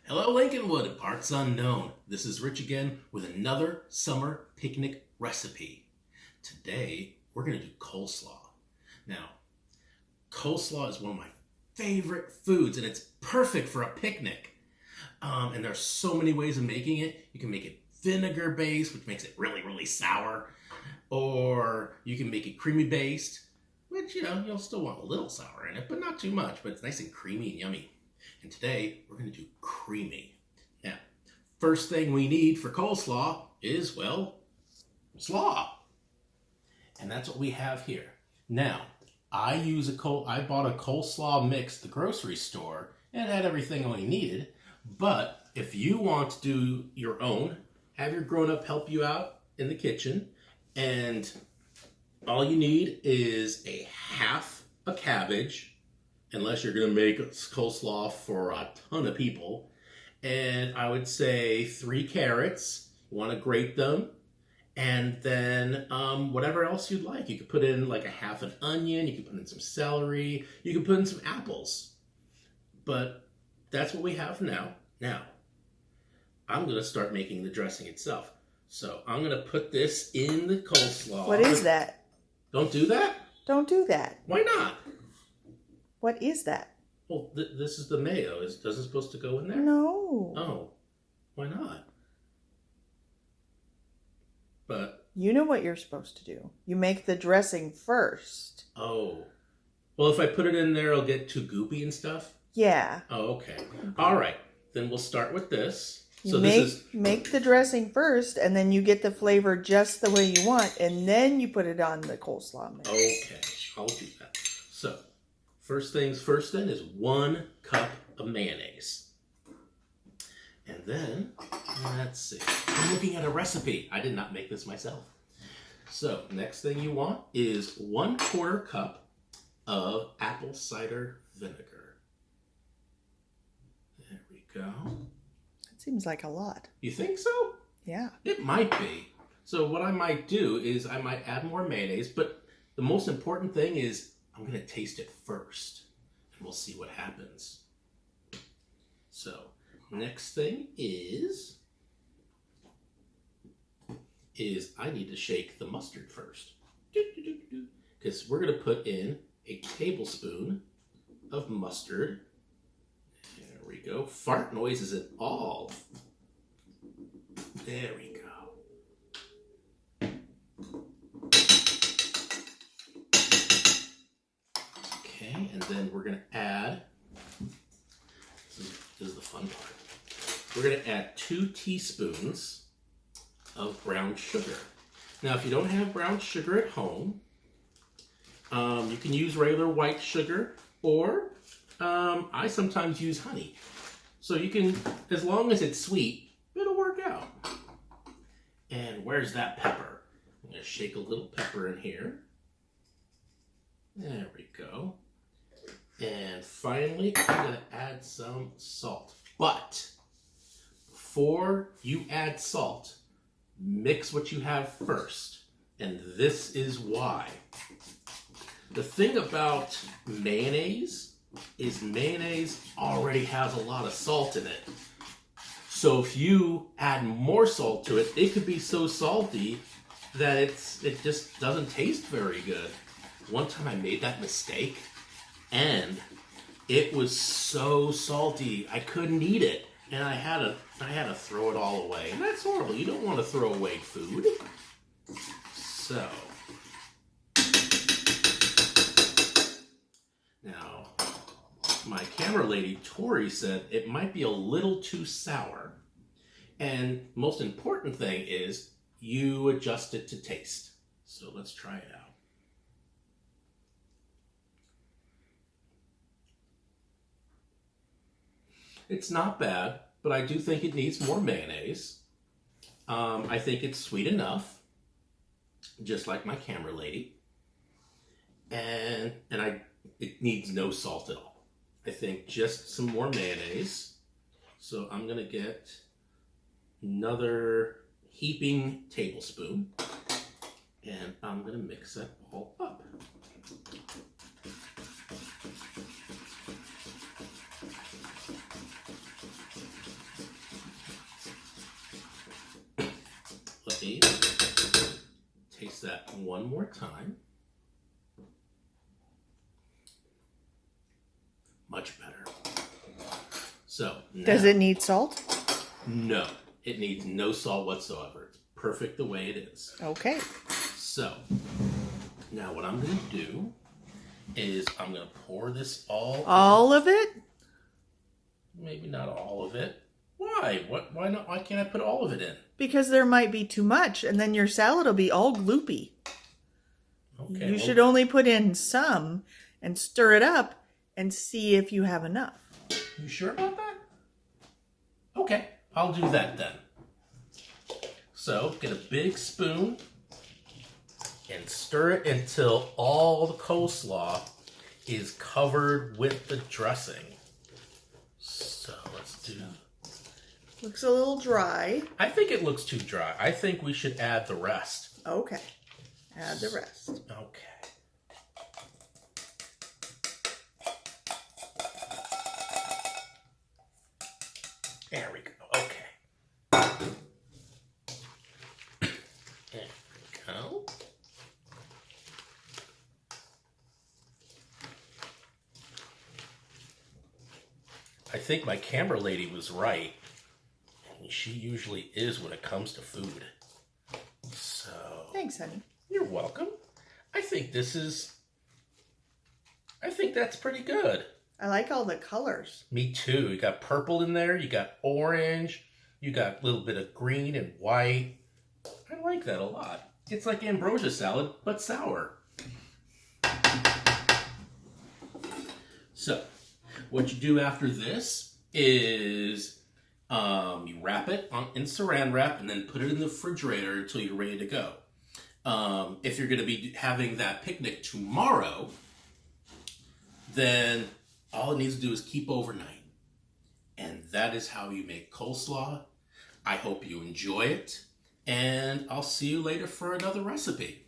Hello, Lincolnwood and parts unknown. This is Rich again with another summer picnic recipe. Today, we're going to do coleslaw. Now, coleslaw is one of my favorite foods, and it's perfect for a picnic. And there's so many ways of making it. You can make it vinegar-based, which makes it really sour. Or you can make it creamy-based, which, you'll still want a little sour in it, but not too much. But it's nice and creamy and yummy. And today, we're going to do creamy. Now, first thing we need for coleslaw is, well, slaw. And that's what we have here. Now, I bought a coleslaw mix at the grocery store, and it had everything we needed. But if you want to do your own, have your grown-up help you out in the kitchen, and all you need is a half a cabbage, unless you're going to make coleslaw for a ton of people. And I would say 3 carrots. You want to grate them. And then whatever else you'd like. You could put in like a half an onion. You could put in some celery. You could put in some apples. But that's what we have now. Now, I'm going to start making the dressing itself. So I'm going to put this in the coleslaw. What is that? Don't do that? Don't do that. Why not? What is that? Well, this is the mayo. Isn't it supposed to go in there? No. Oh, why not? But... You know what you're supposed to do. You make the dressing first. Oh. Well, if I put it in there, it'll get too goopy and stuff? Yeah. Oh, okay. All right. Then we'll start with this. You make the dressing first, and then you get the flavor just the way you want, and then you put it on the coleslaw mix. Okay. I'll do that. So... first things first then is 1 cup of mayonnaise. And then, let's see. I'm looking at a recipe. I did not make this myself. So, next thing you want is 1/4 cup of apple cider vinegar. There we go. That seems like a lot. You think so? Yeah. It might be. So what I might do is I might add more mayonnaise, but the most important thing is I'm going to taste it first, and we'll see what happens. So, next thing is I need to shake the mustard first. Because we're going to put in a tablespoon of mustard. There we go. Fart noises and all. There we go. And then we're going to add, this is the fun part, we're going to add 2 teaspoons of brown sugar. Now, if you don't have brown sugar at home, you can use regular white sugar, or I sometimes use honey. So you can, as long as it's sweet, it'll work out. And where's that pepper? I'm going to shake a little pepper in here. There we go. And finally, I'm going to add some salt. But before you add salt, mix what you have first. And this is why. The thing about mayonnaise is mayonnaise already has a lot of salt in it. So if you add more salt to it, it could be so salty that it just doesn't taste very good. One time I made that mistake, and it was so salty I couldn't eat it, and I had to throw it all away. And that's horrible. You don't want to throw away food. So now my camera lady Tori said it might be a little too sour, and most important thing is you adjust it to taste. So let's try it out. It's not bad, but I do think it needs more mayonnaise. I think it's sweet enough, just like my camera lady. And it needs no salt at all. I think just some more mayonnaise. So I'm going to get another heaping tablespoon, and I'm going to mix that all up. see. Taste that one more time. Much better. So, now, Does it need salt? No, it needs no salt whatsoever. It's perfect the way it is. Okay. So, now what I'm going to do is I'm going to pour this all of it? Maybe not all of it. Why? Why not? Why can't I put all of it in? Because there might be too much, and then your salad will be all gloopy. Okay. You should only put in some and stir it up and see if you have enough. You sure about that? Okay, I'll do that then. So, get a big spoon and stir it until all the coleslaw is covered with the dressing. So, let's do... Looks a little dry. I think it looks too dry. I think we should add the rest. Okay. Add the rest. Okay. There we go. Okay. There we go. I think my camera lady was right. And she usually is when it comes to food. So. Thanks, honey. You're welcome. I think that's pretty good. I like all the colors. Me too. You got purple in there. You got orange. You got a little bit of green and white. I like that a lot. It's like ambrosia salad, but sour. So, what you do after this is you wrap it in saran wrap and then put it in the refrigerator until you're ready to go. If you're going to be having that picnic tomorrow, then all it needs to do is keep overnight. And that is how you make coleslaw. I hope you enjoy it. And I'll see you later for another recipe.